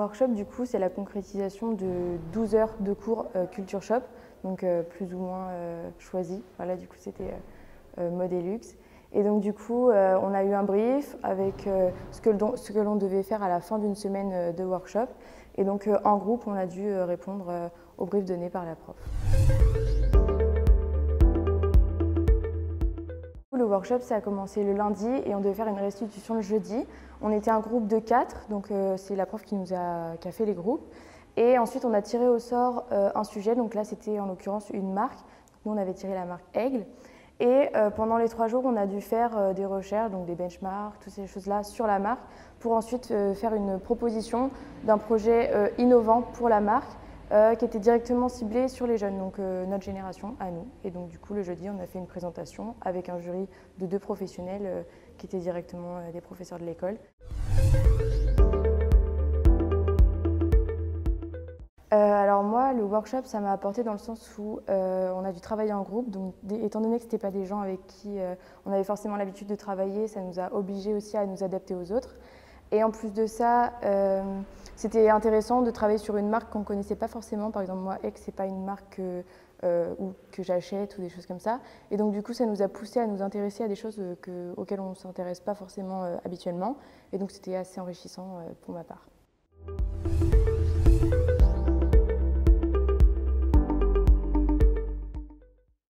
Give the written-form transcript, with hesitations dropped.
workshop, du coup, c'est la concrétisation de 12 heures de cours Culture Shop, donc plus ou moins choisi. Voilà, du coup, c'était mode et luxe. Et donc, du coup, on a eu un brief avec ce que l'on devait faire à la fin d'une semaine de workshop. Et donc, en groupe, on a dû répondre au brief donné par la prof. Le workshop, ça a commencé le lundi et on devait faire une restitution le jeudi. On était un groupe de 4, donc c'est la prof qui a fait les groupes. Et ensuite, on a tiré au sort un sujet, donc là, c'était en l'occurrence une marque. Nous, on avait tiré la marque Aigle. Et pendant les 3 jours, on a dû faire des recherches, donc des benchmarks, toutes ces choses-là sur la marque, pour ensuite faire une proposition d'un projet innovant pour la marque, qui était directement ciblé sur les jeunes, donc notre génération, à nous. Et donc du coup, le jeudi, on a fait une présentation avec un jury de 2 professionnels qui étaient directement des professeurs de l'école. Alors moi, le workshop, ça m'a apporté dans le sens où on a dû travailler en groupe. Donc, étant donné que ce n'était pas des gens avec qui on avait forcément l'habitude de travailler, ça nous a obligés aussi à nous adapter aux autres. Et en plus de ça, c'était intéressant de travailler sur une marque qu'on ne connaissait pas forcément. Par exemple, moi, X, ce n'est pas une marque que j'achète ou des choses comme ça. Et donc, du coup, ça nous a poussé à nous intéresser à des choses auxquelles on ne s'intéresse pas forcément habituellement. Et donc, c'était assez enrichissant pour ma part.